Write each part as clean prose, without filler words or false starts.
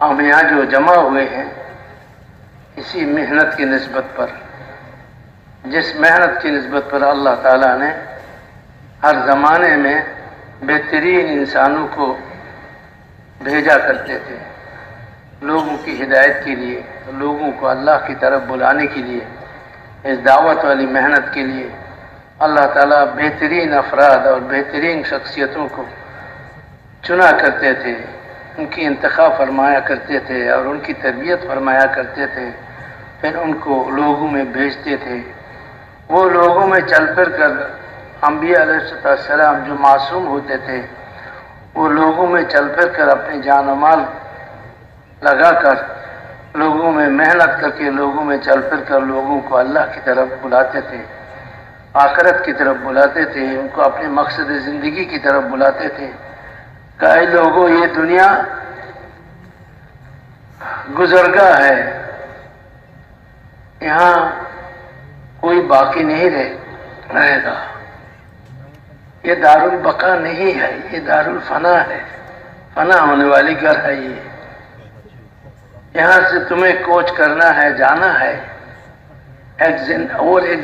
ہم یہاں جو جمع ہوئے ہیں اسی محنت کی نسبت پر، جس محنت کی نسبت پر اللہ تعالیٰ نے ہر زمانے میں بہترین انسانوں کو بھیجا کرتے تھے لوگوں کی ہدایت کے لیے، لوگوں کو اللہ کی طرف بلانے کے لیے، اس دعوت والی محنت کے لیے اللہ تعالیٰ بہترین افراد اور بہترین شخصیتوں کو چنا کرتے تھے، ان کی انتخاب فرمایا کرتے تھے اور ان کی تربیت فرمایا کرتے تھے، پھر ان کو لوگوں میں بھیجتے تھے۔ وہ لوگوں میں چل پھر کر انبیاء علیہ السلام جو معصوم ہوتے تھے، وہ لوگوں میں چل پھر کر اپنی جان و مال لگا کر لوگوں میں محنت کر کے لوگوں میں چل پھر کر لوگوں کو اللہ کی طرف بلاتے تھے، آخرت کی طرف بلاتے تھے، ان کو اپنے مقصد زندگی کی طرف بلاتے تھے کہ اے لوگوں، یہ دنیا گزرگاہ ہے، یہاں کوئی باقی نہیں رہے گا، یہ دار البقا نہیں ہے، یہ دار الفنا ہے، فنا ہونے والی گھر ہے۔ یہ یہاں سے تمہیں کوچ کرنا ہے، جانا ہے ایک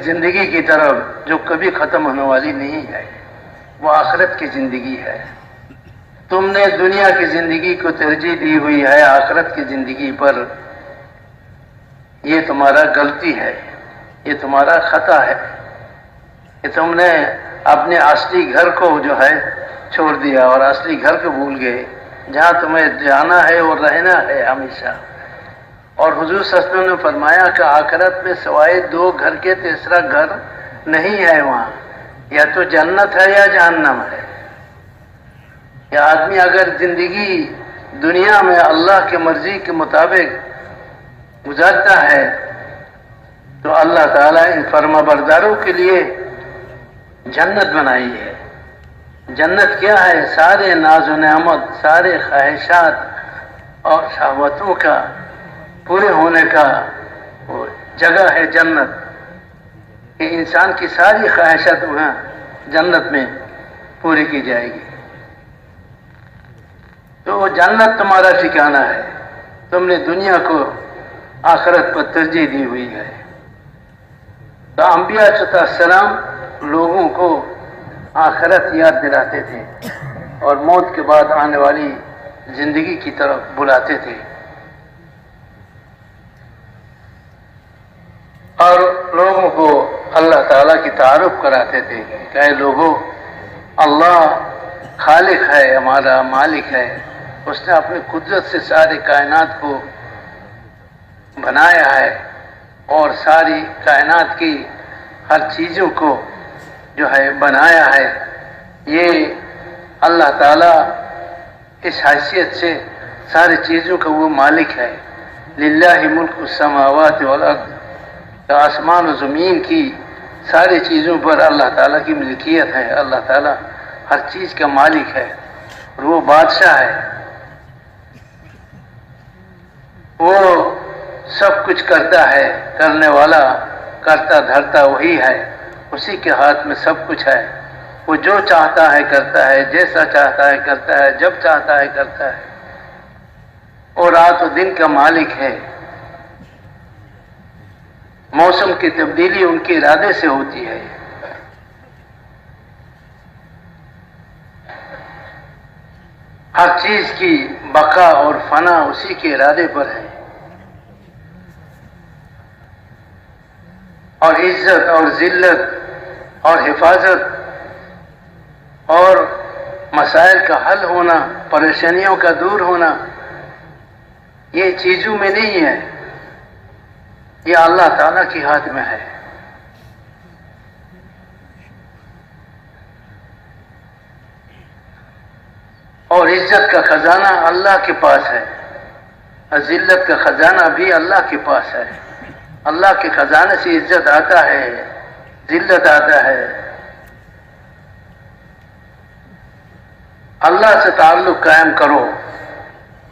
زندگی کی طرف جو کبھی ختم ہونے والی نہیں ہے، وہ آخرت کی زندگی ہے۔ تم نے دنیا کی زندگی کو ترجیح دی ہوئی ہے آخرت کی زندگی پر، یہ تمہارا غلطی ہے، یہ تمہارا خطا ہے کہ تم نے اپنے اصلی گھر کو جو ہے چھوڑ دیا اور اصلی گھر کو بھول گئے جہاں تمہیں جانا ہے اور رہنا ہے ہمیشہ۔ اور حضور صلی اللہ علیہ وسلم نے فرمایا کہ آخرت میں سوائے دو گھر کے تیسرا گھر نہیں ہے وہاں، یا تو جنت ہے یا جہنم ہے۔ یا آدمی اگر زندگی دنیا میں اللہ کی مرضی کے مطابق گزارتا ہے تو اللہ تعالیٰ ان فرما برداروں کے لیے جنت بنائی ہے۔ جنت کیا ہے؟ سارے ناز و نعمت، سارے خواہشات اور شہوتوں کا پورے ہونے کا وہ جگہ ہے جنت، کہ انسان کی ساری خواہشات وہاں جنت میں پوری کی جائے گی۔ تو وہ جنت تمہارا ٹھکانہ ہے، تم نے دنیا کو آخرت پر ترجیح دی ہوئی ہے۔ تو انبیاء علیہ السلام لوگوں کو آخرت یاد دلاتے تھے اور موت کے بعد آنے والی زندگی کی طرف بلاتے تھے، اور لوگوں کو اللہ تعالیٰ کی تعارف کراتے تھے کہ اے لوگوں، اللہ خالق ہے، ہمارا مالک ہے، اس نے اپنی قدرت سے سارے کائنات کو بنایا ہے اور ساری کائنات کی ہر چیزوں کو جو ہے بنایا ہے۔ یہ اللہ تعالیٰ اس حیثیت سے ساری چیزوں کا وہ مالک ہے۔ للہ ملک السماوات والارض، تو آسمان و زمین کی ساری چیزوں پر اللہ تعالیٰ کی ملکیت ہے، اللہ تعالیٰ ہر چیز کا مالک ہے اور وہ بادشاہ ہے، وہ سب کچھ کرتا ہے، کرنے والا کرتا دھرتا وہی ہے، اسی کے ہاتھ میں سب کچھ ہے، وہ جو چاہتا ہے کرتا ہے، جیسا چاہتا ہے کرتا ہے، جب چاہتا ہے کرتا ہے، اور رات و دن کا مالک ہے۔ موسم کی تبدیلی ان کے ارادے سے ہوتی ہے۔ ہر چیز کی بقا اور فنا اسی کے ارادے پر ہے، اور عزت اور ذلت اور حفاظت اور مسائل کا حل ہونا، پریشانیوں کا دور ہونا، یہ چیزوں میں نہیں ہے، یہ اللہ تعالیٰ کے ہاتھ میں ہے۔ اور عزت کا خزانہ اللہ کے پاس ہے، اور ذلت کا خزانہ بھی اللہ کے پاس ہے۔ اللہ کے خزانے سے عزت آتا ہے، ذلت آتا ہے۔ اللہ سے تعلق قائم کرو،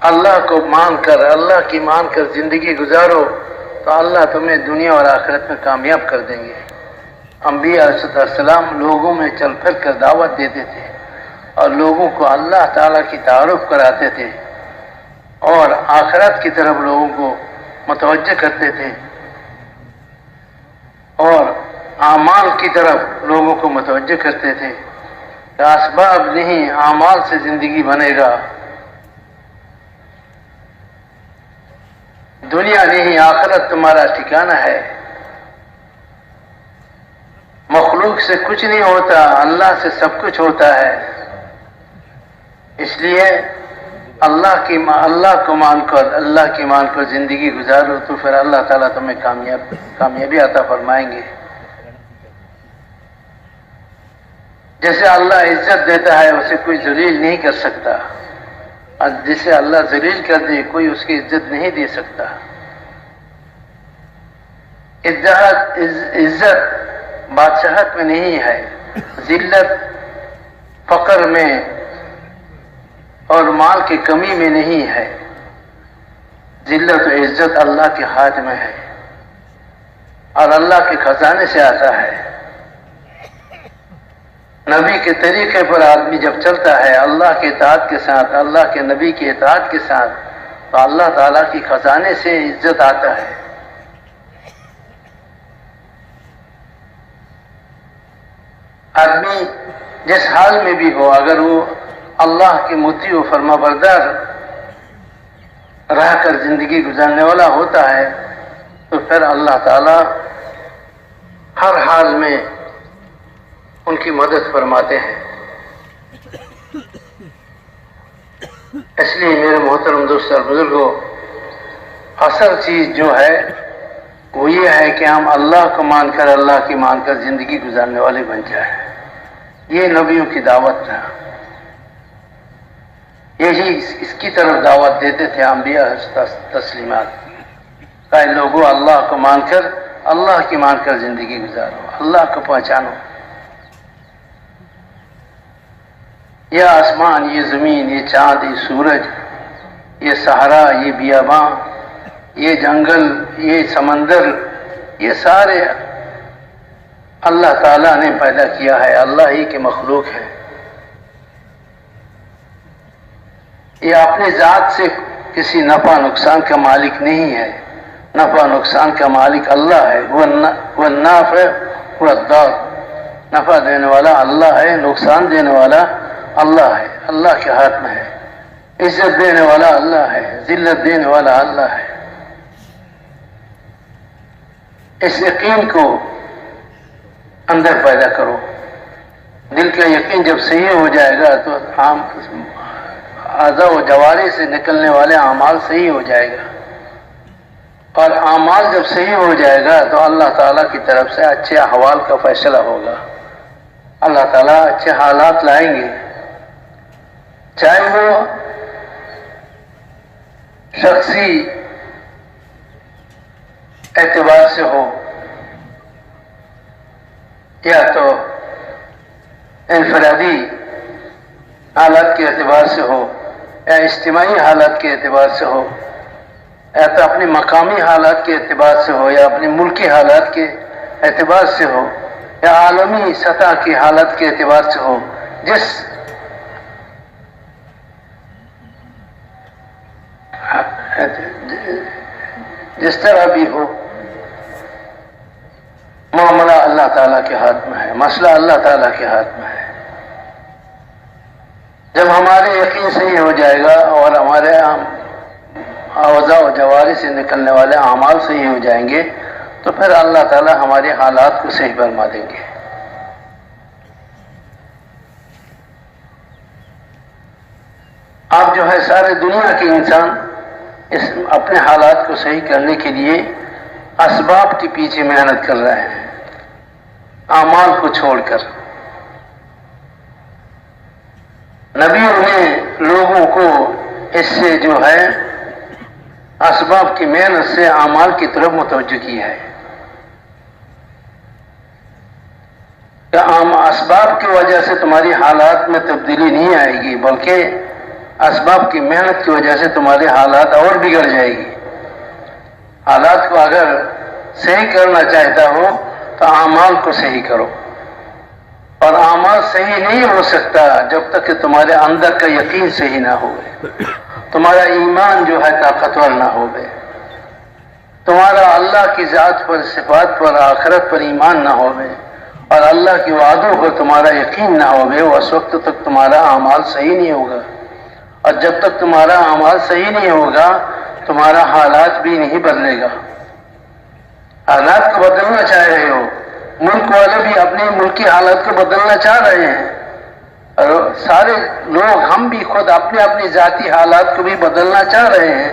اللہ کو مان کر، اللہ کی مان کر زندگی گزارو تو اللہ تمہیں دنیا اور آخرت میں کامیاب کر دیں گے۔ انبیاء علیہ السلام لوگوں میں چل پھر کر دعوت دیتے تھے اور لوگوں کو اللہ تعالیٰ کی تعارف کراتے تھے اور آخرت کی طرف لوگوں کو متوجہ کرتے تھے اور اعمال کی طرف لوگوں کو متوجہ کرتے تھے کہ اسباب نہیں اعمال سے زندگی بنے گا، دنیا نہیں آخرت تمہارا ٹھکانہ ہے، مخلوق سے کچھ نہیں ہوتا، اللہ سے سب کچھ ہوتا ہے، اس لیے اللہ کو مان کر زندگی گزارو تو پھر اللہ تعالیٰ تمہیں کامیابی عطا فرمائیں گے۔ جیسے اللہ عزت دیتا ہے اسے کوئی ذلیل نہیں کر سکتا، اور جسے اللہ ذلیل کر دے کوئی اس کی عزت نہیں دے سکتا۔ عزت بادشاہت میں نہیں ہے، ذلت فقر میں اور مال کی کمی میں نہیں ہے، ذلت و عزت اللہ کے ہاتھ میں ہے اور اللہ کے خزانے سے آتا ہے۔ نبی کے طریقے پر آدمی جب چلتا ہے اللہ کے اطاعت کے ساتھ، اللہ کے نبی کے اطاعت کے ساتھ، تو اللہ تعالیٰ کی خزانے سے عزت آتا ہے۔ آدمی جس حال میں بھی ہو، اگر وہ اللہ کے مطیع و فرما بردار رہ کر زندگی گزارنے والا ہوتا ہے تو پھر اللہ تعالیٰ ہر حال میں ان کی مدد فرماتے ہیں۔ اس لیے میرے محترم دوست اور بزرگوں، اصل چیز جو ہے وہ یہ ہے کہ ہم اللہ کو مان کر زندگی گزارنے والے بن جائیں۔ یہ نبیوں کی دعوت تھا، یہی اس کی طرف دعوت دیتے تھے انبیاء تسلیمات کہ لوگوں اللہ کو مان کر زندگی گزارو، اللہ کو پہچانو۔ یہ آسمان، یہ زمین، یہ چاند، یہ سورج، یہ صحرا، یہ بیاباں، یہ جنگل، یہ سمندر، یہ سارے اللہ تعالیٰ نے پیدا کیا ہے، اللہ ہی کے مخلوق ہے۔ یہ اپنی ذات سے کسی نفع نقصان کا مالک نہیں ہے، نفع نقصان کا مالک اللہ ہے۔ وہ نافع والضار، نفع دینے والا اللہ ہے، نقصان دینے والا اللہ ہے، اللہ کے ہاتھ میں ہے۔ عزت دینے والا اللہ ہے، ذلت دینے والا اللہ ہے۔ اس یقین کو اندر پیدا کرو۔ دل کا یقین جب صحیح ہو جائے گا تو اعضاء و جوارح سے نکلنے والے اعمال صحیح ہو جائے گا، اور اعمال جب صحیح ہو جائے گا تو اللہ تعالیٰ کی طرف سے اچھے احوال کا فیصلہ ہوگا، اللہ تعالیٰ اچھے حالات لائیں گے، چاہے وہ شخصی اعتبار سے ہو یا تو انفرادی حالات کے اعتبار سے ہو یا اجتماعی حالات کے اعتبار سے ہو یا تو اپنی مقامی حالات کے اعتبار سے ہو یا اپنی ملکی حالات کے اعتبار سے ہو یا عالمی سطح کی حالت کے اعتبار سے ہو، جس طرح بھی ہو، معاملہ اللہ تعالیٰ کے ہاتھ میں ہے، مسئلہ اللہ تعالیٰ کے ہاتھ میں ہے۔ جب ہمارے یقین صحیح ہو جائے گا اور ہمارے اعضاء و جوارح سے نکلنے والے اعمال صحیح ہو جائیں گے تو پھر اللہ تعالیٰ ہمارے حالات کو صحیح فرما دیں گے۔ آپ جو ہے سارے دنیا کے انسان اپنے حالات کو صحیح کرنے کے لیے اسباب کے پیچھے محنت کر رہے ہیں، اعمال کو چھوڑ کر۔ نبیوں نے لوگوں کو اس سے جو ہے اسباب کی محنت سے اعمال کی طرف متوجہ کی ہے کہ اسباب کی وجہ سے تمہاری حالات میں تبدیلی نہیں آئے گی، بلکہ اسباب کی محنت کی وجہ سے تمہارے حالات اور بگڑ جائے گی۔ حالات کو اگر صحیح کرنا چاہتا ہو تو اعمال کو صحیح کرو، اور اعمال صحیح نہیں ہو سکتا جب تک کہ تمہارے اندر کا یقین صحیح نہ ہو، تمہارا ایمان جو ہے طاقتور نہ ہو، تمہارا اللہ کی ذات پر، صفات پر، آخرت پر ایمان نہ ہو، اور اللہ کی وعدوں پر تمہارا یقین نہ ہو، اس وقت تک تمہارا اعمال صحیح نہیں ہوگا۔ اور جب تک تمہارا اعمال صحیح نہیں ہوگا تمہارا حالات بھی نہیں بدلے گا۔ حالات کو بدلنا چاہ رہے ہو، ملک والے بھی اپنے ملکی حالات کو بدلنا چاہ رہے ہیں، اور سارے لوگ، ہم بھی خود اپنے اپنی ذاتی حالات کو بھی بدلنا چاہ رہے ہیں۔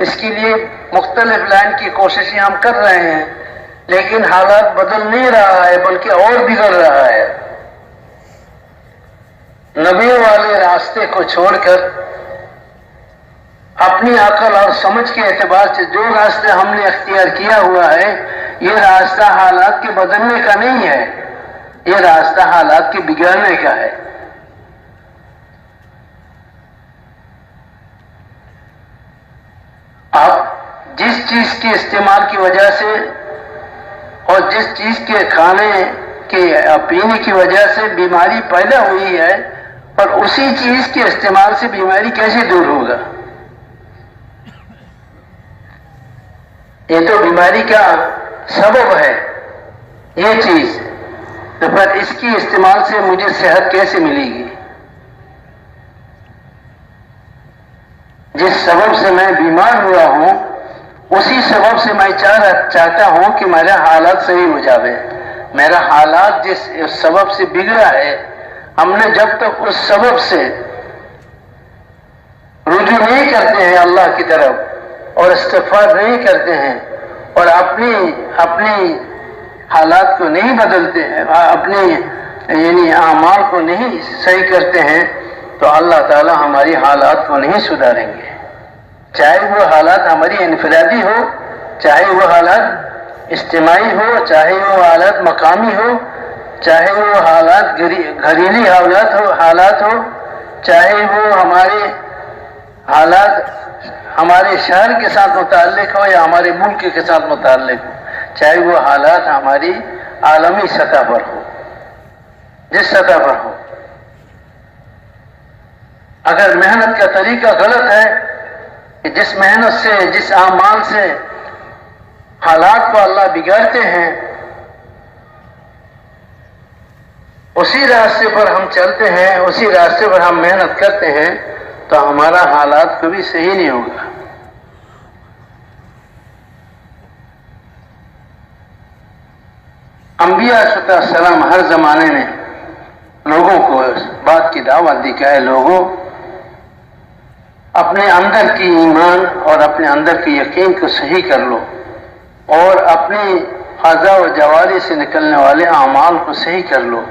اس کے لیے مختلف لائن کی کوششیں ہم کر رہے ہیں، لیکن حالات بدل نہیں رہا ہے بلکہ اور بگڑ رہا ہے۔ نبیوں والے راستے کو چھوڑ کر اپنی عقل اور سمجھ کے اعتبار سے جو راستہ ہم نے اختیار کیا ہوا ہے، یہ راستہ حالات کے بدلنے کا نہیں ہے، یہ راستہ حالات کے بگڑنے کا ہے۔ آپ جس چیز کے استعمال کی وجہ سے اور جس چیز کے کھانے کے پینے کی وجہ سے بیماری پیدا ہوئی ہے، اور اسی چیز کے استعمال سے بیماری کیسے دور ہوگا؟ یہ تو بیماری کا سبب ہے یہ چیز، تو پھر اس کی استعمال سے مجھے صحت کیسے ملے گی؟ جس سبب سے میں بیمار ہوا ہوں اسی سبب سے میں چاہتا ہوں کہ میرا حالات صحیح ہو جاوے۔ میرا حالات جس سبب سے بگڑا ہے، ہم نے جب تک اس سبب سے رجوع نہیں کرتے ہیں اللہ کی طرف اور استغفار نہیں کرتے ہیں اور اپنی حالات کو نہیں بدلتے ہیں، اپنے یعنی اعمال کو نہیں صحیح کرتے ہیں، تو اللہ تعالی ہماری حالات کو نہیں سدھاریں گے۔ چاہے وہ حالات ہماری انفرادی ہو، چاہے وہ حالات اجتماعی ہو، چاہے وہ حالات مقامی ہو، چاہے وہ حالات گھریلی حالات ہو، چاہے وہ ہمارے حالات ہمارے شہر کے ساتھ متعلق ہو یا ہمارے ملک کے ساتھ متعلق ہو، چاہے وہ حالات ہماری عالمی سطح پر ہو، جس سطح پر ہو، اگر محنت کا طریقہ غلط ہے کہ جس محنت سے، جس اعمال سے حالات کو اللہ بگاڑتے ہیں، اسی راستے پر ہم چلتے ہیں، اسی راستے پر ہم محنت کرتے ہیں، تو ہمارا حالات کبھی صحیح نہیں ہوگا۔ انبیاء علیہ السلام ہر زمانے میں لوگوں کو اس بات کی دعوت دی کہ اے لوگوں، اپنے اندر کی ایمان اور اپنے اندر کی یقین کو صحیح کر لو، اور اپنی اعضاء و جوارح سے نکلنے والے اعمال کو صحیح کر لو،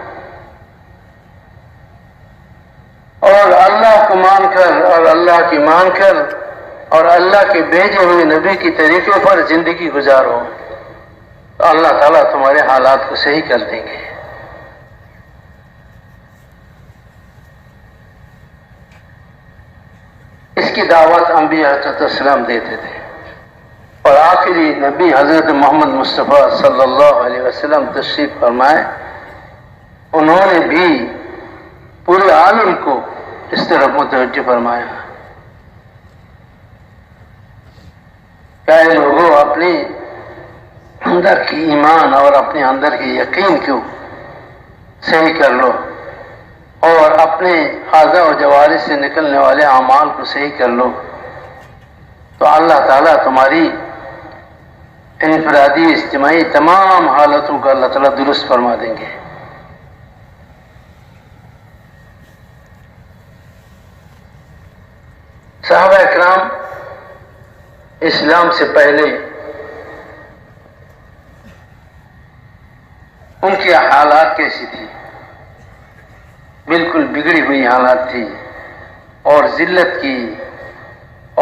اور اللہ کو مان کر اور اللہ کی مان کر اور اللہ کے بھیجے ہوئے نبی کی طریقے پر زندگی گزارو، تو اللہ تعالیٰ تمہارے حالات کو صحیح کر دیں گے۔ اس کی دعوت انبیاء علیہ السلام دیتے تھے، اور آخری نبی حضرت محمد مصطفیٰ صلی اللہ علیہ وسلم تشریف فرمائے، انہوں نے بھی پورے عالم کو اس طرف متوجہ فرمایا کہ اے لوگوں، اپنے اندر کی ایمان اور اپنے اندر کے یقین کو صحیح کر لو، اور اپنے اعضاء و جوارح سے نکلنے والے اعمال کو صحیح کر لو، تو اللہ تعالیٰ تمہاری انفرادی، اجتماعی تمام حالتوں کو اللہ تعالیٰ درست فرما دیں گے۔ صحابہ اکرام اسلام سے پہلے ان کی حالات کیسی تھی؟ بالکل بگڑی ہوئی حالات تھی، اور ذلت کی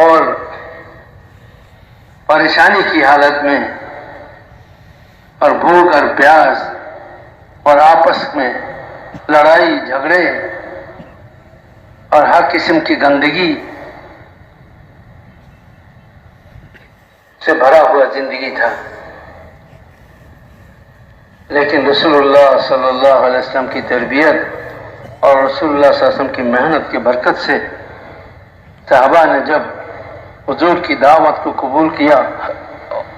اور پریشانی کی حالت میں، اور بھوک اور پیاس اور آپس میں لڑائی جھگڑے اور ہر قسم کی گندگی سے بھرا ہوا زندگی تھا۔ لیکن رسول اللہ صلی اللہ علیہ وسلم کی تربیت اور رسول اللہ صلی اللہ علیہ وسلم کی محنت کی برکت سے صحابہ نے جب حضور کی دعوت کو قبول کیا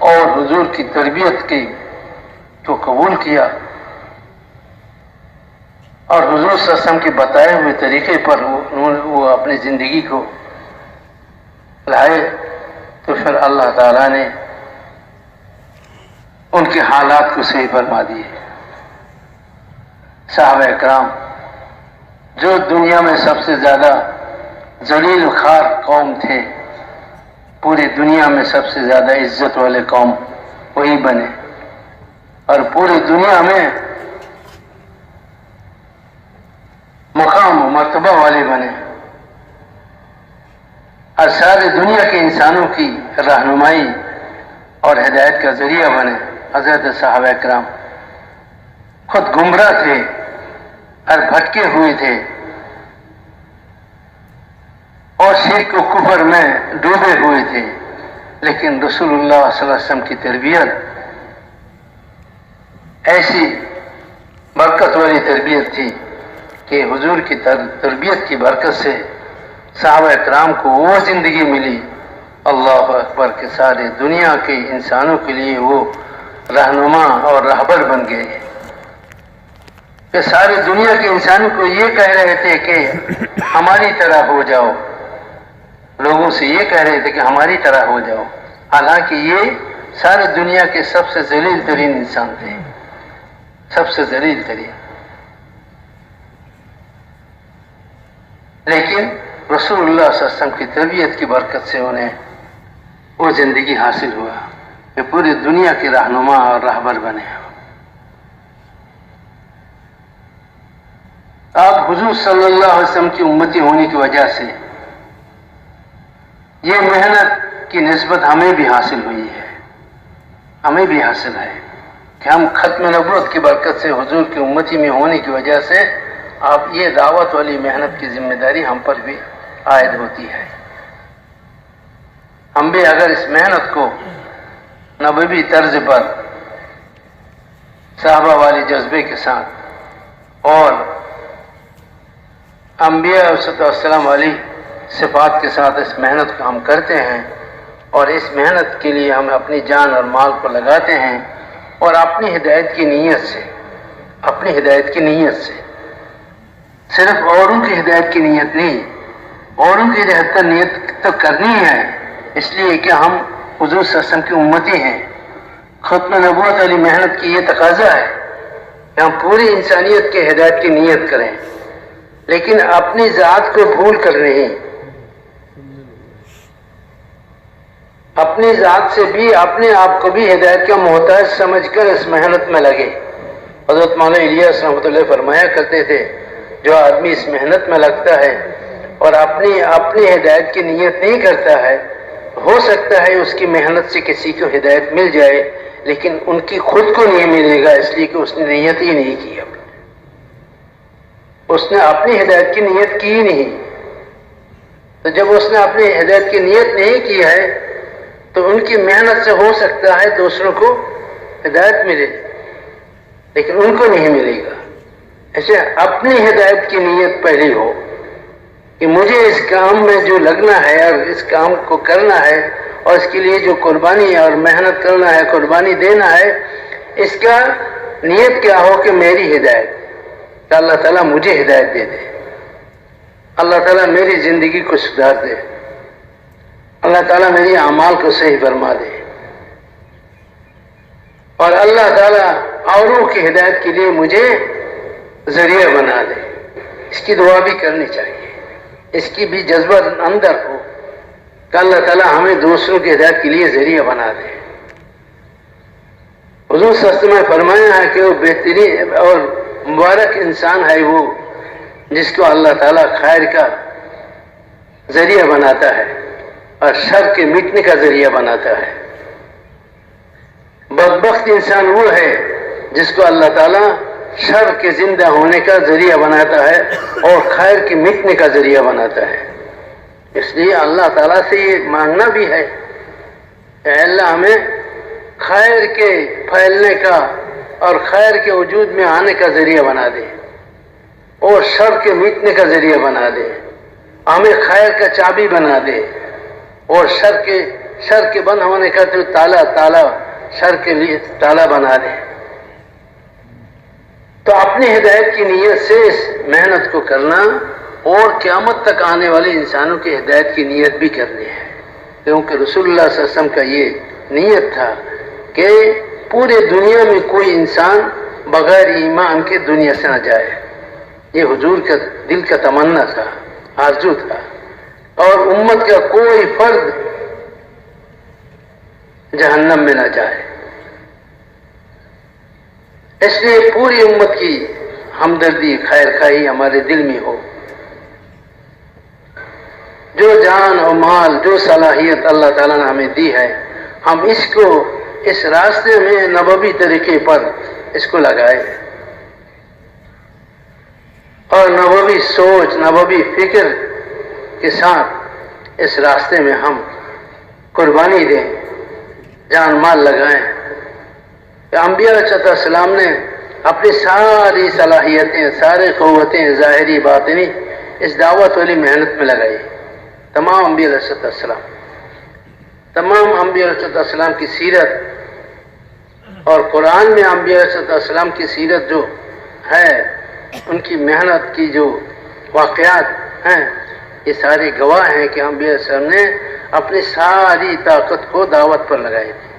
اور حضور کی تربیت کی کو قبول کیا اور حضور صلی اللہ علیہ وسلم کے بتائے ہوئے طریقے پر وہ اپنی زندگی کو لائے، تو پھر اللہ تعالیٰ نے ان کے حالات کو صحیح فرما دیے۔ صحابہ اکرام جو دنیا میں سب سے زیادہ ذلیل و خوار قوم تھے، پوری دنیا میں سب سے زیادہ عزت والے قوم وہی بنے، اور پوری دنیا میں مقام و مرتبہ والے بنے، اور ساری دنیا کے انسانوں کی رہنمائی اور ہدایت کا ذریعہ بنے۔ حضرت صحابہ اکرام خود گمراہ تھے اور بھٹکے ہوئے تھے اور شرک و کفر میں ڈوبے ہوئے تھے، لیکن رسول اللہ صلی اللہ علیہ وسلم کی تربیت ایسی برکت والی تربیت تھی کہ حضور کی تربیت کی برکت سے صحابہ اکرام کو وہ زندگی ملی، اللہ اکبر، کہ سارے دنیا کے انسانوں کے لیے وہ رہنما اور رہبر بن گئے، کہ ساری دنیا کے انسانوں کو یہ کہہ رہے تھے کہ ہماری طرح ہو جاؤ، لوگوں سے یہ کہہ رہے تھے کہ ہماری طرح ہو جاؤ، حالانکہ یہ ساری دنیا کے سب سے ذلیل ترین انسان تھے، سب سے ذلیل ترین، لیکن رسول اللہ صلی اللہ علیہ وسلم کی تربیت کی برکت سے انہیں وہ زندگی حاصل ہوا کہ پوری دنیا کے رہنما اور رہبر بنے۔ آپ حضور صلی اللہ علیہ وسلم کی امتی ہونے کی وجہ سے یہ محنت کی نسبت ہمیں بھی حاصل ہوئی ہے، ہمیں بھی حاصل ہے کہ ہم ختم نبوت کی برکت سے حضور کی امتی میں ہونے کی وجہ سے آپ یہ دعوت والی محنت کی ذمہ داری ہم پر بھی عائد ہوتی ہے۔ ہم بھی اگر اس محنت کو نبوی طرز پر صحابہ والی جذبے کے ساتھ اور انبیاء علیہ السلام والی صفات کے ساتھ اس محنت کو ہم کرتے ہیں، اور اس محنت کے لیے ہم اپنی جان اور مال کو لگاتے ہیں، اور اپنی ہدایت کی نیت سے، اپنی ہدایت کی نیت سے، صرف اوروں کی ہدایت کی نیت نہیں، اوروں کی ہدایت کا نیت تو کرنی ہے، اس لیے کہ ہم حضور صلی اللہ علیہ وسلم کی امتی ہیں۔ ختم نبوت والی محنت کی یہ تقاضا ہے کہ ہم پوری انسانیت کے ہدایت کی نیت کریں، لیکن اپنی ذات کو بھول کر نہیں، اپنی ذات سے بھی اپنے آپ کو بھی ہدایت کا محتاج سمجھ کر اس محنت میں لگے۔ حضرت مولانا الیاس رحمۃ اللہ فرمایا کرتے تھے، جو آدمی اس محنت میں لگتا ہے اور اپنی ہدایت کی نیت نہیں کرتا ہے، ہو سکتا ہے اس کی محنت سے کسی کو ہدایت مل جائے، لیکن ان کی خود کو نہیں ملے گا، اس لیے کہ اس نے نیت ہی نہیں کی، اس نے اپنی ہدایت کی نیت کی ہی نہیں۔ تو جب اس نے اپنی ہدایت کی نیت نہیں کی ہے تو ان کی محنت سے ہو سکتا ہے دوسروں کو ہدایت ملے، لیکن ان کو نہیں ملے گا۔ ایسے اپنی ہدایت کی نیت پہلی ہو کہ مجھے اس کام میں جو لگنا ہے اور اس کام کو کرنا ہے اور اس کے لیے جو قربانی اور محنت کرنا ہے، قربانی دینا ہے، اس کا نیت کیا ہو کہ میری ہدایت، کہ اللہ تعالیٰ مجھے ہدایت دے دے، اللہ تعالیٰ میری زندگی کو سدھار دے، اللہ تعالیٰ میری اعمال کو صحیح فرما دے، اور اللہ تعالیٰ اوروں کی ہدایت کے لیے مجھے ذریعہ بنا دے۔ اس کی دعا بھی کرنی چاہیے، اس کی بھی جذبہ اندر ہو کہ اللہ تعالیٰ ہمیں دوسروں کی ہدایت کے لیے ذریعہ بنا دے۔ حضور صلی اللہ علیہ وسلم نے فرمایا ہے کہ وہ بہترین اور مبارک انسان ہے وہ جس کو اللہ تعالیٰ خیر کا ذریعہ بناتا ہے اور شر کے مٹنے کا ذریعہ بناتا ہے۔ بدبخت انسان وہ ہے جس کو اللہ تعالیٰ شر کے زندہ ہونے کا ذریعہ بناتا ہے اور خیر کے مٹنے کا ذریعہ بناتا ہے۔ اس لیے اللہ تعالیٰ سے یہ مانگنا بھی ہے کہ اللہ ہمیں خیر کے پھیلنے کا اور خیر کے وجود میں آنے کا ذریعہ بنا دے اور شر کے مٹنے کا ذریعہ بنا دے، ہمیں خیر کا چابی بنا دے اور شر کے بند ہونے کا جو تالا شر کے لیے تالا بنا دے۔ تو اپنی ہدایت کی نیت سے اس محنت کو کرنا اور قیامت تک آنے والے انسانوں کی ہدایت کی نیت بھی کرنی ہے، کیونکہ رسول اللہ صلی اللہ علیہ وسلم کا یہ نیت تھا کہ پورے دنیا میں کوئی انسان بغیر ایمان کے دنیا سے نہ جائے۔ یہ حضور کا دل کا تمنا تھا، آرزو تھا، اور امت کا کوئی فرد جہنم میں نہ جائے۔ اس لیے پوری امت کی ہمدردی خیر خواہی ہمارے دل میں ہو۔ جو جان اور مال جو صلاحیت اللہ تعالیٰ نے ہمیں دی ہے، ہم اس راستے میں نبوی طریقے پر اس کو لگائے اور نبوی سوچ نبوی فکر کے ساتھ اس راستے میں ہم قربانی دیں، جان مال لگائیں۔ انبیاء علیہ السلام نے اپنی ساری صلاحیتیں، سارے قوتیں ظاہری باطنی اس دعوت والی محنت میں لگائی۔ تمام انبیاء علیہ السلام کی سیرت اور قرآن میں انبیاء علیہ السلام کی سیرت جو ہے، ان کی محنت کی جو واقعات ہیں، یہ سارے گواہ ہیں کہ انبیاء علیہ السلام نے اپنی ساری طاقت کو دعوت پر لگائی تھی۔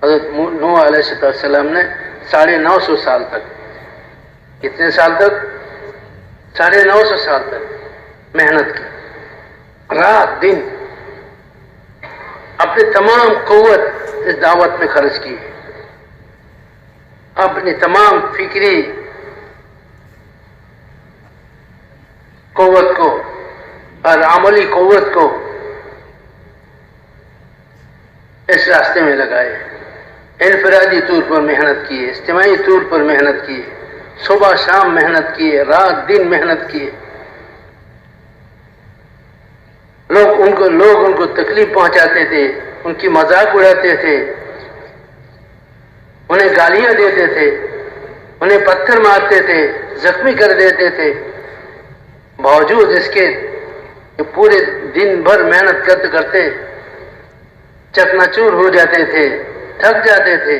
حضرت نوح علیہ السلام نے 950 سال تک، کتنے سال تک؟ 950 سال تک محنت کی، رات دن اپنی تمام قوت اس دعوت میں خرچ کی، اپنی تمام فکری قوت کو اور عملی قوت کو اس راستے میں لگائے۔ انفرادی طور پر محنت کی، اجتماعی طور پر محنت کی، صبح شام محنت کی، رات دن محنت کی۔ لوگ ان کو تکلیف پہنچاتے تھے، ان کی مذاق اڑاتے تھے، انہیں گالیاں دیتے تھے، انہیں پتھر مارتے تھے، زخمی کر دیتے تھے۔ باوجود اس کے کہ پورے دن بھر محنت کرتے کرتے چکناچور ہو جاتے تھے، تھک جاتے تھے،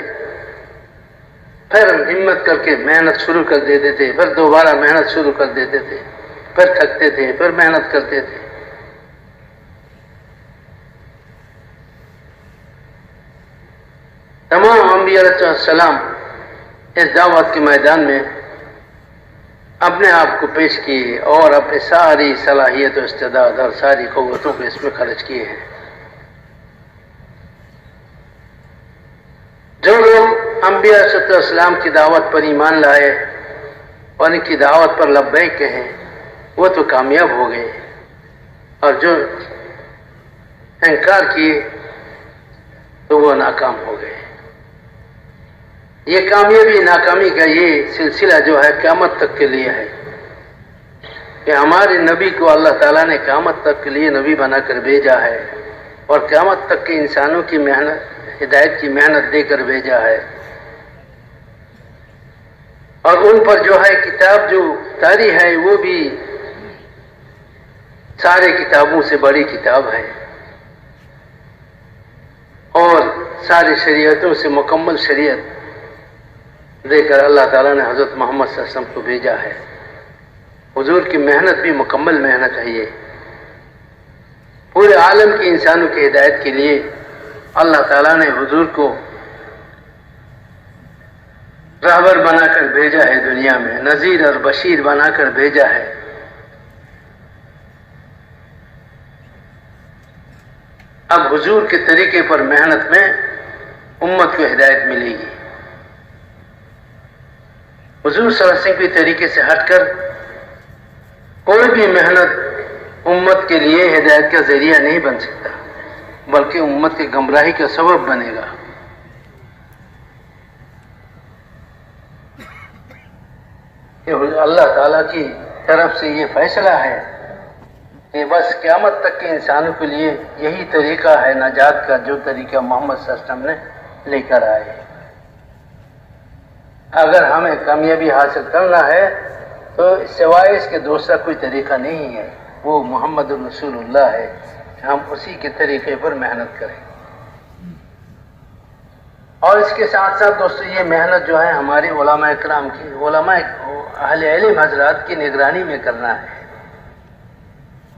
پھر ہمت کر کے محنت شروع کر دیتے تھے، پھر دوبارہ محنت شروع کر دیتے تھے، پھر تھکتے تھے، پھر محنت کرتے تھے۔ تمام انبیاء علیہ السلام اس دعوت کے میدان میں اپنے آپ کو پیش کیے اور اپنی ساری صلاحیت و استعداد اور ساری قوتوں کو اس میں خرچ کیے ہیں۔ جو لوگ انبیاء علیہ السلام کی دعوت پر ایمان لائے اور ان کی دعوت پر لبیک کہیں، وہ تو کامیاب ہو گئے، اور جو انکار کیے تو وہ ناکام ہو گئے۔ یہ کامیابی ناکامی کا یہ سلسلہ جو ہے قیامت تک کے لیے ہے کہ ہمارے نبی کو اللہ تعالیٰ نے قیامت تک کے لیے نبی بنا کر بھیجا ہے اور قیامت تک کے انسانوں کی محنت ہدایت کی محنت دے کر بھیجا ہے، اور ان پر جو ہے کتاب جو اتاری ہے وہ بھی سارے کتابوں سے بڑی کتاب ہے اور ساری شریعتوں سے مکمل شریعت دے کر اللہ تعالیٰ نے حضرت محمد صلی اللہ علیہ وسلم کو بھیجا ہے۔ حضور کی محنت بھی مکمل محنت ہے۔ یہ پورے عالم کی انسانوں کی ہدایت کے لیے اللہ تعالیٰ نے حضور کو رہبر بنا کر بھیجا ہے، دنیا میں نذیر اور بشیر بنا کر بھیجا ہے۔ اب حضور کے طریقے پر محنت میں امت کو ہدایت ملے گی۔ حضور صلی اللہ علیہ وسلم کے طریقے سے ہٹ کر کوئی بھی محنت امت کے لیے ہدایت کا ذریعہ نہیں بن سکتا، بلکہ امت کے گمراہی کا سبب بنے گا۔ اللہ تعالیٰ کی طرف سے یہ فیصلہ ہے کہ بس قیامت تک کے انسانوں کے لیے یہی طریقہ ہے نجات کا، جو طریقہ محمد صلی اللہ علیہ وسلم نے لے کر آئے۔ اگر ہمیں کامیابی حاصل کرنا ہے تو سوائے اس کے دوسرا کوئی طریقہ نہیں ہے، وہ محمد رسول اللہ ہے، ہم اسی کے طریقے پر محنت کریں۔ اور اس کے ساتھ ساتھ دوستو یہ محنت جو ہے ہماری علماء اکرام کی، علماء اہل علم حضرات کی نگرانی میں کرنا ہے،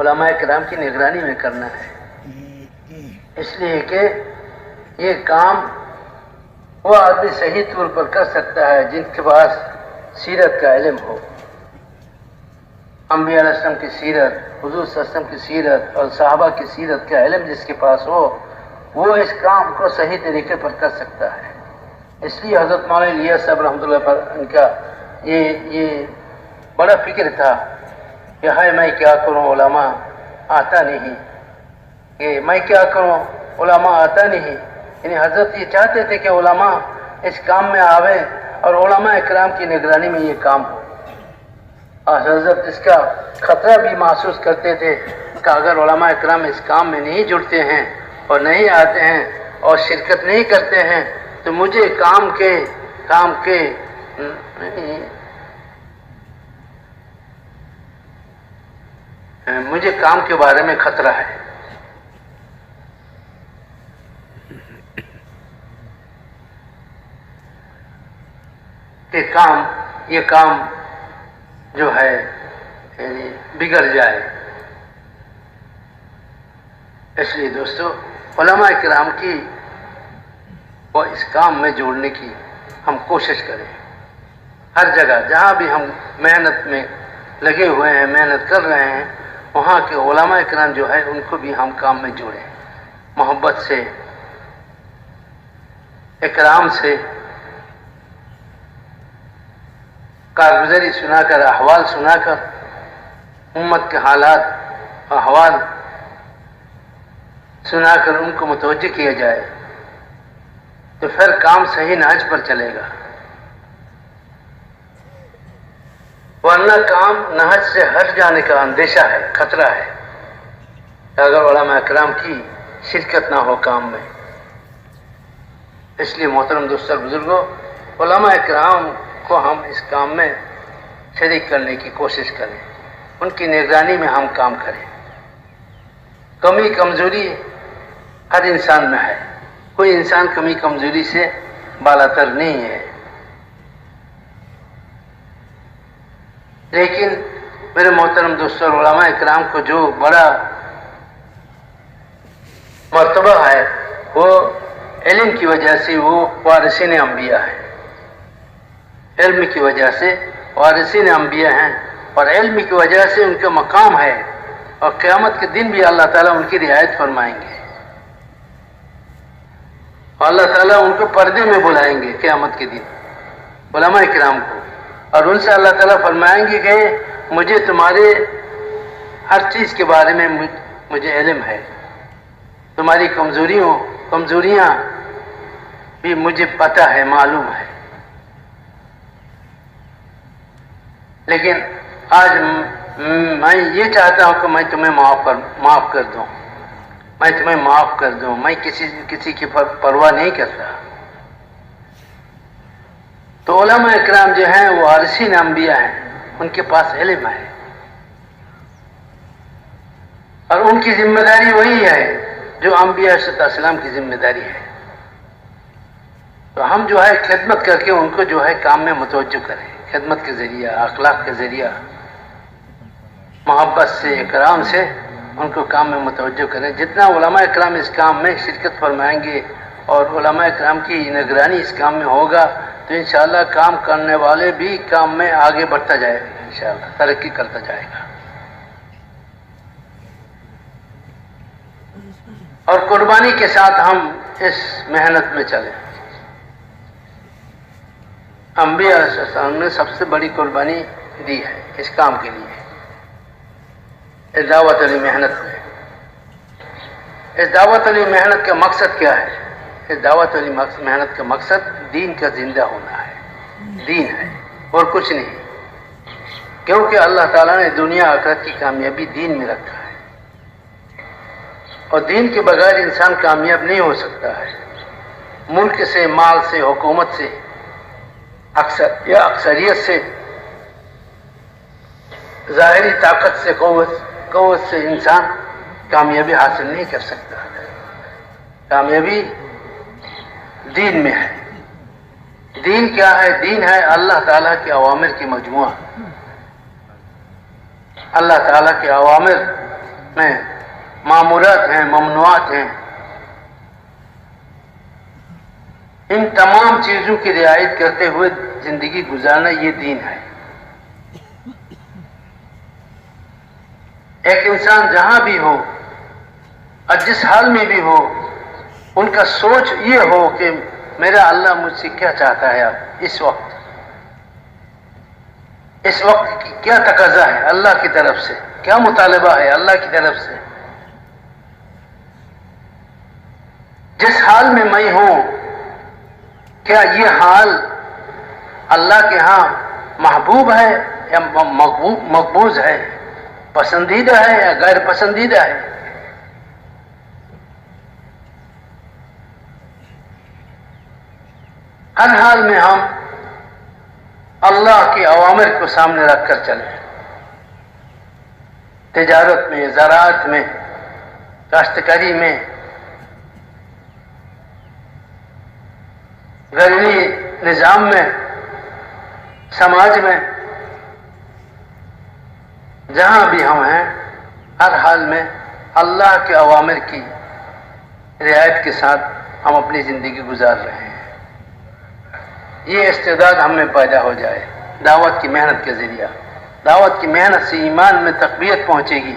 علماء اکرام کی نگرانی میں کرنا ہے، اس لیے کہ یہ کام وہ آدمی صحیح طور پر کر سکتا ہے جن کے پاس سیرت کا علم ہو، انبیاء علیہ السلام کی سیرت، حضور صلی اللہ علیہ وسلم کی سیرت اور صحابہ کی سیرت کا علم جس کے پاس ہو وہ اس کام کو صحیح طریقے پر کر سکتا ہے۔ اس لیے حضرت مولانا الیاس صاحب رحمۃ اللہ پر ان کا یہ بڑا فکر تھا کہ ہائے میں کیا کروں علماء آتا نہیں، کہ میں کیا کروں علماء آتا نہیں، یعنی حضرت یہ چاہتے تھے کہ علماء اس کام میں آوے اور علماء اکرام کی نگرانی میں یہ کام ہو، اور حضرت اس کا خطرہ بھی محسوس کرتے تھے کہ اگر علماء اکرام اس کام میں نہیں جڑتے ہیں اور نہیں آتے ہیں اور شرکت نہیں کرتے ہیں تو مجھے کام کے بارے میں خطرہ ہے۔ کہ یہ کام جو ہے بگڑ جائے۔ اس لیے دوستو علماء کرام کی وہ اس کام میں جوڑنے کی ہم کوشش کریں، ہر جگہ جہاں بھی ہم محنت میں لگے ہوئے ہیں، محنت کر رہے ہیں، وہاں کے علماء کرام جو ہے ان کو بھی ہم کام میں جوڑیں، محبت سے، اکرام سے، کارگزاری سنا کر، احوال سنا کر، امت کے حالات احوال سنا کر ان کو متوجہ کیا جائے تو پھر کام صحیح نہج پر چلے گا، ورنہ کام نہج سے ہٹ جانے کا اندیشہ ہے، خطرہ ہے اگر علماء اکرام کی شرکت نہ ہو کام میں۔ اس لیے محترم دوستو بزرگوں، علماء اکرام کو ہم اس کام میں شریک کرنے کی کوشش کریں، ان کی نگرانی میں ہم کام کریں۔ کمی کمزوری ہر انسان میں ہے، کوئی انسان کمی کمزوری سے بالاتر نہیں ہے، لیکن میرے محترم دوستو علماء اکرام کو جو بڑا مرتبہ ہے وہ علم کی وجہ سے وہ وارثین انبیاء ہیں، علم کی وجہ سے وارثین انبیاء ہیں، اور علم کی وجہ سے ان کا مقام ہے، اور قیامت کے دن بھی اللہ تعالیٰ ان کی رعایت فرمائیں گے، اور اللہ تعالیٰ ان کو پردے میں بلائیں گے قیامت کے دن علماء کرام کو، اور ان سے اللہ تعالیٰ فرمائیں گے کہ مجھے تمہارے ہر چیز کے بارے میں مجھے علم ہے، تمہاری کمزوریاں بھی مجھے پتہ ہے، معلوم ہے، لیکن آج میں یہ چاہتا ہوں کہ میں تمہیں معاف کر دوں، میں تمہیں معاف کر دوں، میں کسی کی پرواہ نہیں کرتا۔ تو علماء اکرام جو ہیں وہ وارثین انبیاء ہیں، ان کے پاس علم ہے، اور ان کی ذمہ داری وہی ہے جو انبیاء صلی اللہ علیہ وسلم کی ذمہ داری ہے۔ تو ہم جو ہے خدمت کر کے ان کو جو ہے کام میں متوجہ کریں، خدمت کے ذریعہ، اخلاق کے ذریعہ، محبت سے، اکرام سے ان کو کام میں متوجہ کریں۔ جتنا علماء اکرام اس کام میں شرکت فرمائیں گے اور علماء اکرام کی نگرانی اس کام میں ہوگا تو انشاءاللہ کام کرنے والے بھی کام میں آگے بڑھتا جائے گا، انشاءاللہ ترقی کرتا جائے گا، اور قربانی کے ساتھ ہم اس محنت میں چلیں۔ انبیاء علیہ السلام نے سب سے بڑی قربانی دی ہے اس کام کے لیے، اس دعوت علی محنت میں۔ اس دعوت علی محنت کا مقصد کیا ہے؟ اس دعوت علی محنت کا مقصد دین کا زندہ ہونا ہے، دین ہے اور کچھ نہیں، کیونکہ اللہ تعالیٰ نے دنیا آخرت کی کامیابی دین میں رکھا ہے، اور دین کے بغیر انسان کامیاب نہیں ہو سکتا ہے۔ ملک سے، مال سے، حکومت سے اکثریت سے، ظاہری طاقت سے، قوت سے انسان کامیابی حاصل نہیں کر سکتا. کامیابی دین میں ہے. دین کیا ہے؟ دین ہے اللہ تعالیٰ کے اوامر کی مجموعہ. اللہ تعالیٰ کے اوامر میں مامورات ہیں، ممنوعات ہیں. ان تمام چیزوں کی رعایت کرتے ہوئے زندگی گزارنا یہ دین ہے. ایک انسان جہاں بھی ہو اور جس حال میں بھی ہو، ان کا سوچ یہ ہو کہ میرا اللہ مجھ سے کیا چاہتا ہے. اب اس وقت کی کیا تقاضا ہے اللہ کی طرف سے، کیا مطالبہ ہے اللہ کی طرف سے. جس حال میں میں ہوں، کیا یہ حال اللہ کے ہاں محبوب ہے یا مقبوض ہے، پسندیدہ ہے یا غیر پسندیدہ ہے. ہر حال میں ہم اللہ کے اوامر کو سامنے رکھ کر چلیں. تجارت میں، زراعت میں، کاشتکاری میں، گھریلو نظام میں، سماج میں، جہاں بھی ہم ہیں، ہر حال میں اللہ کے اوامر کی رعایت کے ساتھ ہم اپنی زندگی گزار رہے ہیں. یہ استعداد ہم میں پیدا ہو جائے دعوت کی محنت کے ذریعہ. دعوت کی محنت سے ایمان میں تقویت پہنچے گی،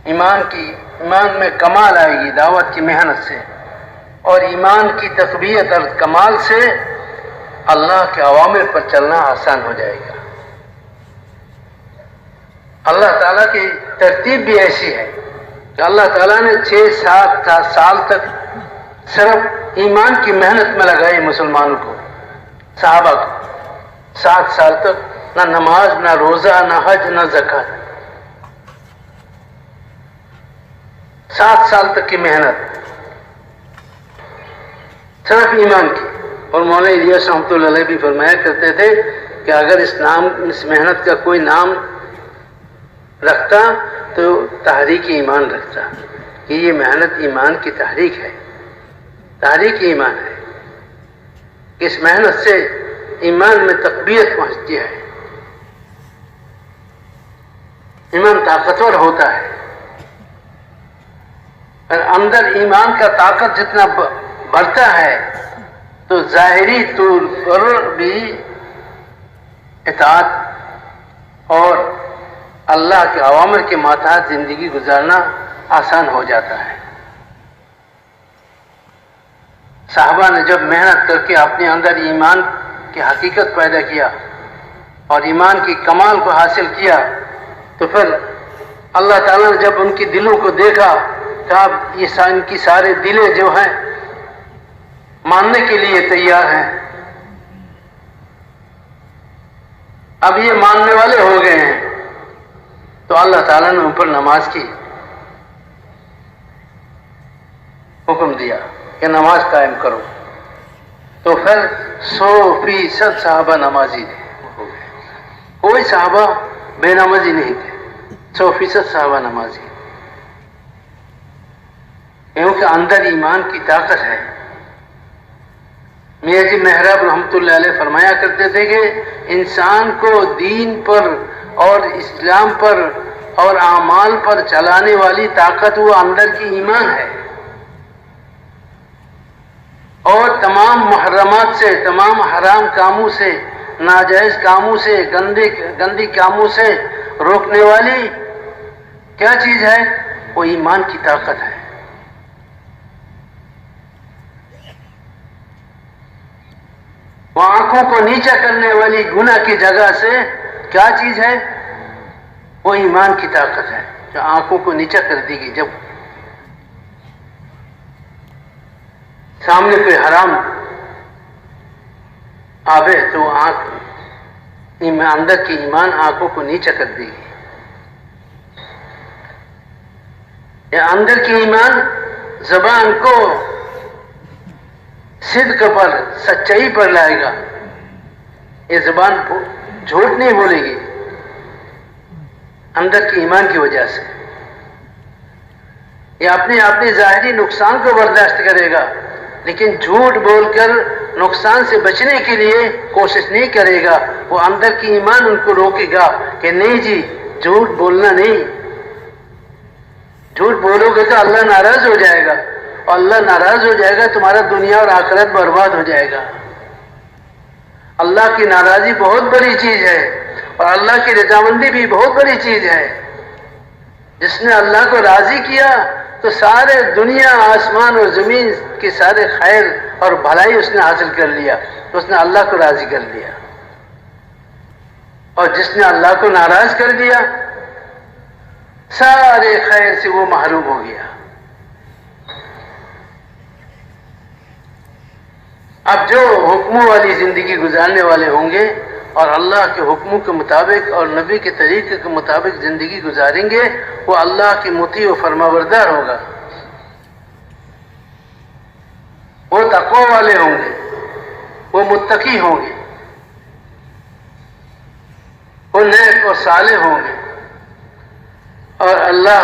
ایمان میں کمال آئے گی دعوت کی محنت سے. اور ایمان کی تقویت اور کمال سے اللہ کے اوامر پر چلنا آسان ہو جائے گا. اللہ تعالیٰ کی ترتیب بھی ایسی ہے کہ اللہ تعالیٰ نے 6-7 سال تک صرف ایمان کی محنت میں لگائی مسلمانوں کو، صحابہ کو. 7 سال تک نہ نماز، نہ روزہ، نہ حج، نہ زکات. 7 سال تک کی محنت صرف ایمان کی. اور مولانا الیاس رحمۃ اللہ علیہ بھی فرمایا کرتے تھے کہ اگر اس محنت کا کوئی نام رکھتا تو تحریک ایمان رکھتا، کہ یہ محنت ایمان کی تحریک ہے، تحریک ایمان ہے. اس محنت سے ایمان میں تقویت پہنچتی ہے، ایمان طاقتور ہوتا ہے. اور اندر ایمان کا طاقت جتنا بڑھتا ہے تو ظاہری طور پر بھی اطاعت اور اللہ کے اوامر کے ماتحت زندگی گزارنا آسان ہو جاتا ہے. صحابہ نے جب محنت کر کے اپنے اندر ایمان کی حقیقت پیدا کیا اور ایمان کی کمال کو حاصل کیا، تو پھر اللہ تعالیٰ نے جب ان کے دلوں کو دیکھا کہ اب یہ ان کی سارے دلیں جو ہیں ماننے کے لیے تیار ہیں، اب یہ ماننے والے ہو گئے ہیں، تو اللہ تعالیٰ نے ان پر نماز کی حکم دیا کہ نماز قائم کرو. تو پھر 100% صحابہ نمازی تھے، کوئی صحابہ بے نمازی نہیں تھے. 100% صحابہ نمازی، کیونکہ اندر ایمان کی طاقت ہے. میاں جی محراب رحمۃ اللہ علیہ فرمایا کرتے تھے کہ انسان کو دین پر اور اسلام پر اور اعمال پر چلانے والی طاقت وہ اندر کی ایمان ہے. اور تمام محرمات سے، تمام حرام کاموں سے، ناجائز کاموں سے، گندی کاموں سے روکنے والی کیا چیز ہے؟ وہ ایمان کی طاقت ہے. وہ آنکھوں کو نیچا کرنے والی گناہ کی جگہ سے کیا چیز ہے؟ وہ ایمان کی طاقت ہے جو آنکھوں کو نیچا کر دے گی. جب سامنے کوئی حرام آوے تو اندر کی ایمان آنکھوں کو نیچا کر دے گی. یہ اندر کی ایمان زبان کو صدق پر، سچائی پر لائے گا. یہ زبان جھوٹ نہیں بولے گی اندر کے ایمان کی وجہ سے، یہ اپنے ظاہری نقصان کو برداشت کرے گا، لیکن جھوٹ بول کر نقصان سے بچنے کے لیے کوشش نہیں کرے گا۔ وہ اندر کی ایمان ان کو روکے گا کہ نہیں جی جھوٹ بولنا نہیں، جھوٹ بولو گے تو اللہ ناراض ہو جائے گا، اور اللہ ناراض ہو جائے گا تمہارا دنیا اور آخرت برباد ہو جائے گا۔ اللہ کی ناراضی بہت بڑی چیز ہے، اور اللہ کی رضامندی بھی بہت بڑی چیز ہے۔ جس نے اللہ کو راضی کیا تو سارے دنیا آسمان اور زمین کے سارے خیر اور بھلائی اس نے حاصل کر لیا، تو اس نے اللہ کو راضی کر لیا۔ اور جس نے اللہ کو ناراض کر دیا سارے خیر سے وہ محروم ہو گیا۔ اب جو حکموں والی زندگی گزارنے والے ہوں گے اور اللہ کے حکموں کے مطابق اور نبی کے طریقے کے مطابق زندگی گزاریں گے، وہ اللہ کے مطیع و فرمانبردار ہوگا، وہ تقوی والے ہوں گے، وہ متقی ہوں گے، وہ نیک اور صالح ہوں گے۔ اور اللہ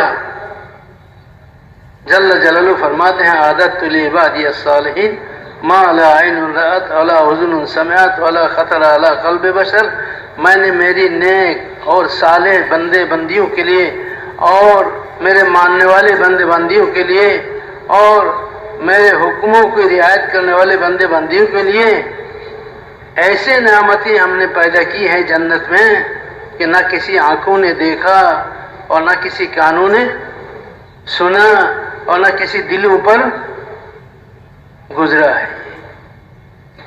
جل جلالہ فرماتے ہیں اعددت لعبادی الصالحین ما لا عین رأت ولا اذن سمعت ولا خطر علی قلب بشر، میں نے میری نیک اور صالح بندے بندیوں کے لیے اور میرے ماننے والے بندے بندیوں کے لیے اور میرے حکموں کی رعایت کرنے والے بندے بندیوں کے لیے ایسے نعمتیں ہم نے پیدا کی ہیں جنت میں کہ نہ کسی آنکھوں نے دیکھا اور نہ کسی کانوں نے سنا اور نہ کسی دلوں پر گزرا ہے۔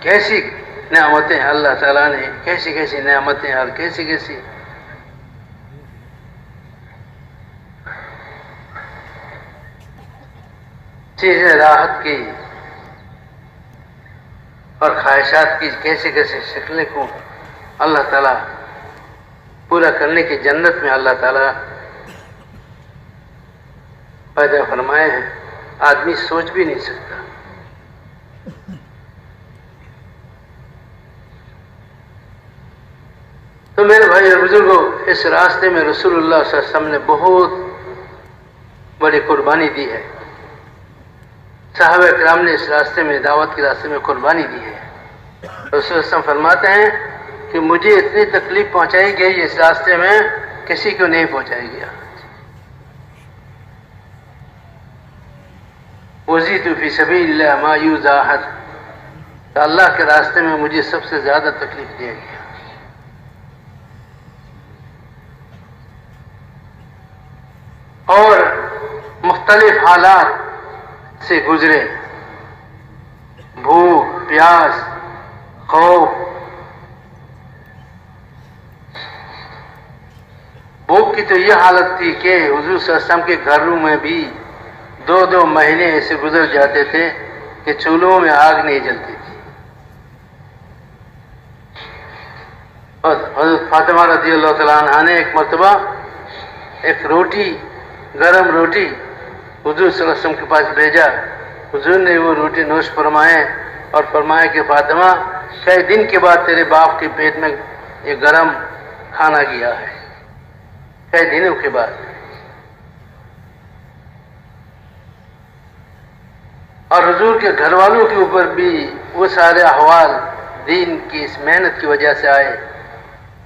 کیسی نعمتیں اللہ تعالیٰ نے، کیسی کیسی نعمتیں اور کیسی کیسی چیزیں راحت کی اور خواہشات کی کیسے کیسے شکلیں کو اللہ تعالیٰ پورا کرنے کی جنت میں اللہ تعالیٰ پیدا فرمائے ہیں، آدمی سوچ بھی نہیں سکتا۔ تو میرے بھائی اور بزرگوں، اس راستے میں رسول اللہ صلی اللہ علیہ وسلم نے بہت بڑی قربانی دی ہے، صحابہ کرام نے اس راستے میں، دعوت کے راستے میں قربانی دی ہے۔ رسول اللہ صلی اللہ علیہ وسلم فرماتے ہیں کہ مجھے اتنی تکلیف پہنچائی گئی اس راستے میں کسی کو نہیں پہنچائی گیا۔ وزیت فی سبیل اللہ ما یوزا احد، اللہ کے راستے میں مجھے سب سے زیادہ تکلیف دیا گیا۔ اور مختلف حالات سے گزرے، بھوک، پیاس، خوف۔ بھوک کی تو یہ حالت تھی کہ حضور صلی اللہ علیہ وسلم کے گھروں میں بھی 2 مہینے ایسے گزر جاتے تھے کہ چولہوں میں آگ نہیں جلتی تھی۔ اور حضرت فاطمہ رضی اللہ تعالیٰ عنہ نے ایک مرتبہ ایک روٹی، گرم روٹی حضور صلی اللہ علیہ وسلم کے پاس بھیجا۔ حضور نے وہ روٹی نوش فرمائے اور فرمایا کہ فاطمہ کئی دن کے بعد تیرے باپ کے پیٹ میں یہ گرم کھانا گیا ہے، کئی دنوں کے بعد۔ اور حضور کے گھر والوں کے اوپر بھی وہ سارے احوال دین کی اس محنت کی وجہ سے آئے،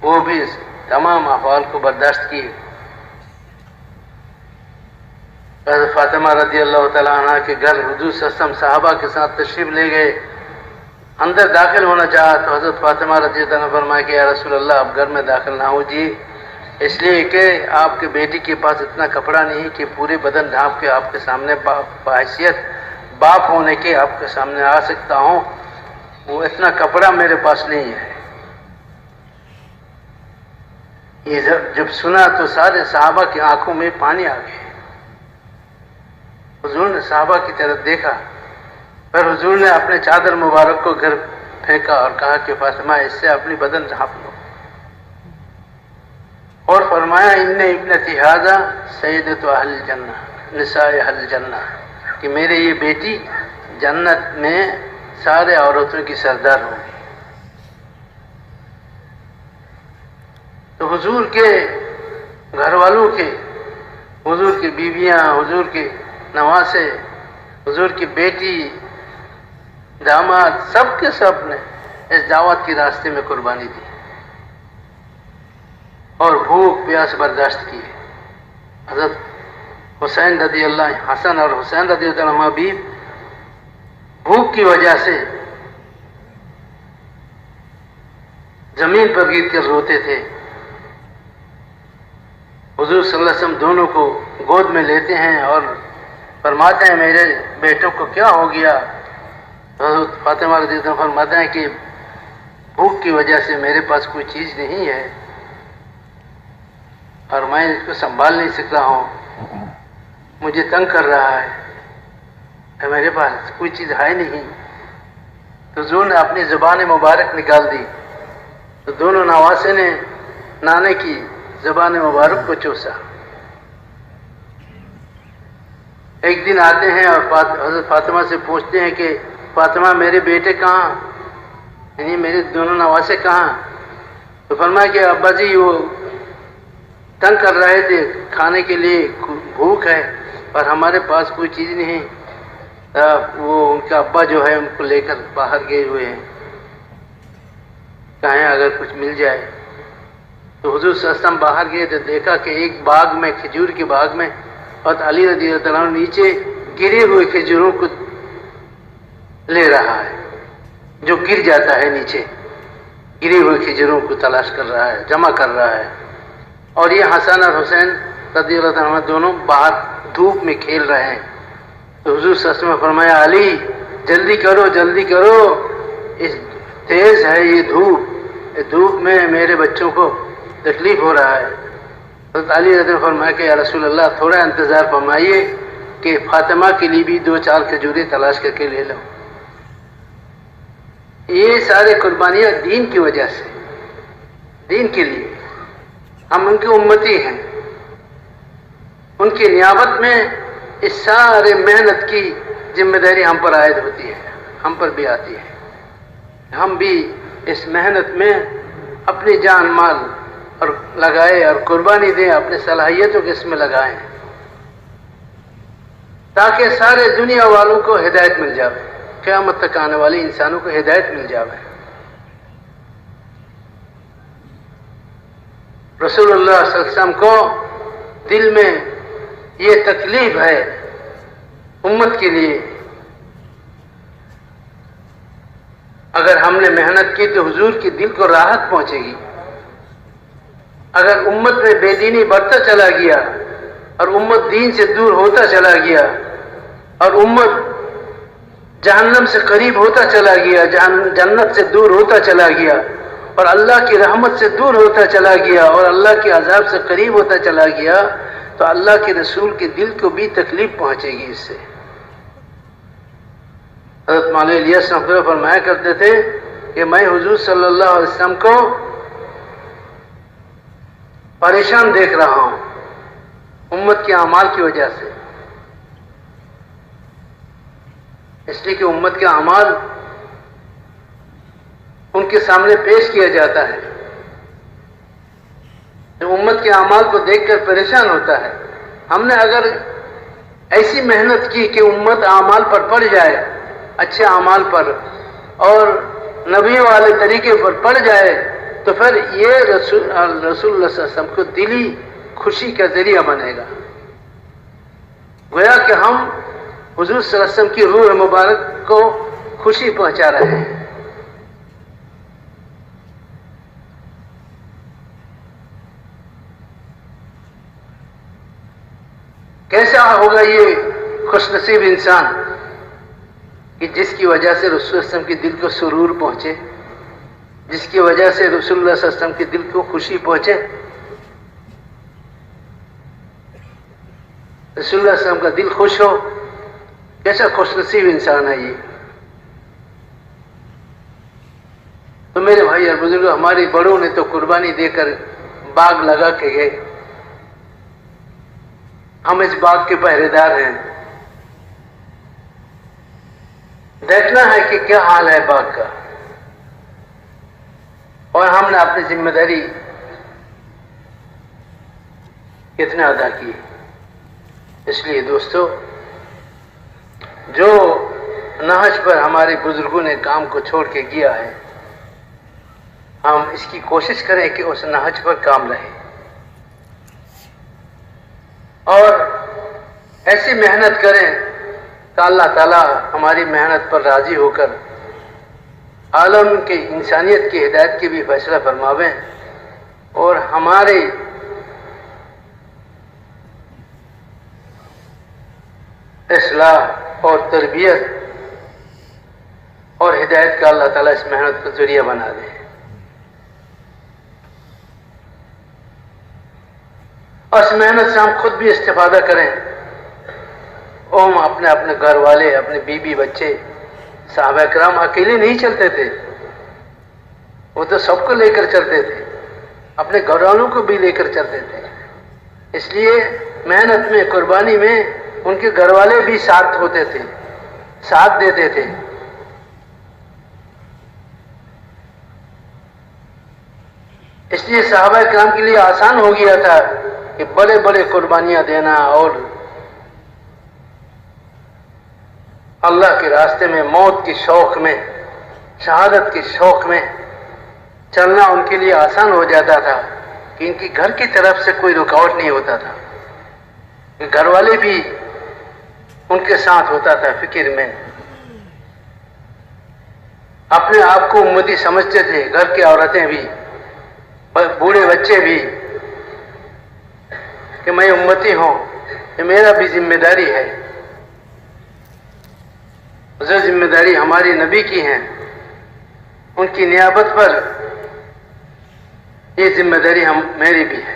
وہ بھی اس تمام احوال کو برداشت کیے۔ حضرت فاطمہ رضی اللہ تعالیٰ عنہ کے گھر حضور صلی اللہ علیہ وسلم صحابہ کے ساتھ تشریف لے گئے، اندر داخل ہونا چاہا تو حضرت فاطمہ رضی اللہ عنہ فرمایا کہ یا رسول اللہ آپ گھر میں داخل نہ ہوجیے، اس لیے کہ آپ کے بیٹی کے پاس اتنا کپڑا نہیں کہ پورے بدن ڈھانپ کے آپ کے سامنے بحیثیت باپ ہونے کے آپ کے سامنے آ سکتا ہوں، وہ اتنا کپڑا میرے پاس نہیں ہے۔ یہ جب سنا تو سارے صحابہ کی آنکھوں میں پانی آ گئے۔ حضور نے صحابہ کی طرف دیکھا، پھر حضور نے اپنے چادر مبارک کو گھر پھینکا اور کہا کہ فاطمہ اس سے اپنی بدن ڈھانپ لو، اور فرمایا ان ابنتی ھذا سیدۃ اہل الجنہ نساء اہل الجنہ، کہ میرے یہ بیٹی جنت میں سارے عورتوں کی سردار ہوگی۔ حضور کے گھر والوں کے، حضور کی بیویاں، حضور کے نواسے، حضور کی بیٹی، داماد، سب کے سب نے اس دعوت کی راستے میں قربانی دی اور بھوک پیاس برداشت کی۔ حضرت حسین رضی اللہ، حسن اور حسین رضی اللہ عنہ بھی بھوک کی وجہ سے زمین پر گر کر روتے تھے۔ حضور صلی اللہ علیہ وسلم دونوں کو گود میں لیتے ہیں اور فرماتے ہیں میرے بیٹوں کو کیا ہو گیا؟ حضرت فاطمہ رضی اللہ عنہ فرماتے ہیں کہ بھوک کی وجہ سے میرے پاس کوئی چیز نہیں ہے اور میں اس کو سنبھال نہیں سک رہا ہوں، مجھے تنگ کر رہا ہے، میرے پاس کوئی چیز ہے نہیں۔ تو حضور نے اپنی زبان مبارک نکال دی، تو دونوں نواسے نے نانے کی زبان مبارک کو چوسا۔ ایک دن آتے ہیں اور حضرت فاطمہ سے پوچھتے ہیں کہ فاطمہ میرے بیٹے کہاں، یعنی میرے دونوں نواسے کہاں؟ تو فرمایا کہ ابا جی وہ تنگ کر رہے تھے، کھانے کے لیے بھوک ہے اور ہمارے پاس کوئی چیز نہیں، وہ ان کا ابا جو ہے ان کو لے کر باہر گئے ہوئے ہیں، کہیں اگر کچھ مل جائے۔ تو حضور صلی اللہ علیہ وسلم باہر گئے تو دیکھا کہ ایک باغ میں، کھجور کے باغ میں، اور علی رضی اللہ عنہ نیچے گرے ہوئے کھجوروں کو لے رہا ہے، جو گر جاتا ہے نیچے، گری ہوئے کھجوروں کو تلاش کر رہا ہے، جمع کر رہا ہے۔ اور یہ حسن اور حسین رضی اللہ عنہ دونوں باہر دھوپ میں کھیل رہے ہیں۔ تو حضور صلی اللہ علیہ وسلم نے فرمایا علی جلدی کرو جلدی کرو، اس تیز ہے یہ دھوپ میں میرے بچوں کو تکلیف ہو رہا ہے۔ حضرت علی رضی اللہ عنہ نے فرمایا کہ یا رسول اللہ تھوڑا انتظار فرمائیے کہ فاطمہ کے لیے بھی 2-4 کھجوریں تلاش کر کے لے لو۔ یہ سارے قربانیاں دین کی وجہ سے، دین کے لیے، ہم ان کی امتی ہیں، ان کی نیابت میں اس سارے محنت کی ذمہ داری ہم پر عائد ہوتی ہے، ہم پر بھی آتی ہے۔ ہم بھی اس محنت میں اپنی جان مال اور لگائے اور قربانی دیں، اپنی صلاحیتوں کو اس میں لگائیں تاکہ سارے دنیا والوں کو ہدایت مل جائے، قیامت تک آنے والے انسانوں کو ہدایت مل جائے۔ رسول اللہ صلی اللہ علیہ وسلم کو دل میں یہ تکلیف ہے امت کے لیے، اگر ہم نے محنت کی تو حضور کے دل کو راحت پہنچے گی۔ اگر امت میں بے دینی بڑھتا چلا گیا اور امت دین سے دور ہوتا چلا گیا اور امت جہنم سے قریب ہوتا چلا گیا، جنت سے دور ہوتا چلا گیا اور اللہ کی رحمت سے دور ہوتا چلا گیا اور اللہ کے عذاب سے قریب ہوتا چلا گیا، تو اللہ کے رسول کے دل کو بھی تکلیف پہنچے گی اس سے۔ حضرت مولانا الیاس رحمۃ اللہ فرمایا کرتے تھے کہ میں حضور صلی اللہ علیہ وسلم کو پریشان دیکھ رہا ہوں امت کے اعمال کی وجہ سے، اس لیے کہ امت کے اعمال ان کے سامنے پیش کیا جاتا ہے، جو امت کے اعمال کو دیکھ کر پریشان ہوتا ہے۔ ہم نے اگر ایسی محنت کی کہ امت اعمال پر پڑ جائے، اچھے اعمال پر اور نبی والے طریقے پر پڑ جائے، تو پھر یہ رسول اللہ صلی اللہ علیہ وسلم کو دلی خوشی کا ذریعہ بنے گا، گویا کہ ہم حضور صلی اللہ علیہ وسلم کی روح مبارک کو خوشی پہنچا رہے ہیں۔ کیسا ہوگا یہ خوش نصیب انسان کہ جس کی وجہ سے رسول اللہ صلی اللہ علیہ وسلم کے دل کو سرور پہنچے، جس کی وجہ سے رسول اللہ صلی اللہ علیہ وسلم کے دل کو خوشی پہنچے۔ رسول اللہ صلی اللہ علیہ وسلم کا دل خوش ہو، کیسا خوش نصیب انسان ہے یہ۔ تو میرے بھائی اور بزرگوں، ہمارے بڑوں نے تو قربانی دے کر باغ لگا کے گئے، ہم اس باغ کے پہرے دار ہیں، دیکھنا ہے کہ کیا حال ہے باغ کا، اور ہم نے اپنی ذمہ داری کتنے ادا کیے. اس لیے دوستو، جو نہج پر ہمارے بزرگوں نے کام کو چھوڑ کے کیا ہے، ہم اس کی کوشش کریں کہ اس نہج پر کام رہے اور ایسی محنت کریں کہ اللہ تعالیٰ ہماری محنت پر راضی ہو کر عالم کے انسانیت کی ہدایت کی بھی فیصلہ فرماویں اور ہمارے اصلاح اور تربیت اور ہدایت کا اللہ تعالیٰ اس محنت کا ذریعہ بنا دے. اور اس محنت سے ہم خود بھی استفادہ کریں اور ہم اپنے اپنے گھر والے، اپنے بیوی بچے، صحابہ کرام اکیلے نہیں چلتے تھے، وہ تو سب کو لے کر چلتے تھے، اپنے گھر والوں کو بھی لے کر چلتے تھے. اس لیے محنت میں، قربانی میں ان کے گھر والے بھی ساتھ ہوتے تھے، ساتھ دیتے تھے. اس لیے صحابہ کرام کے لیے آسان ہو گیا تھا کہ بڑے بڑے قربانیاں دینا اور اللہ کے راستے میں موت کے شوق میں، شہادت کے شوق میں چلنا ان کے لیے آسان ہو جاتا تھا کہ ان کی گھر کی طرف سے کوئی رکاوٹ نہیں ہوتا تھا، کہ گھر والے بھی ان کے ساتھ ہوتا تھا فکر میں. اپنے آپ کو امتی سمجھتے تھے، گھر کی عورتیں بھی، بوڑھے بچے بھی، کہ میں امتی ہوں، یہ میرا بھی ذمہ داری ہے. جو ذمہ داری ہماری نبی کی ہیں، ان کی نیابت پر یہ ذمہ داری میری بھی ہے.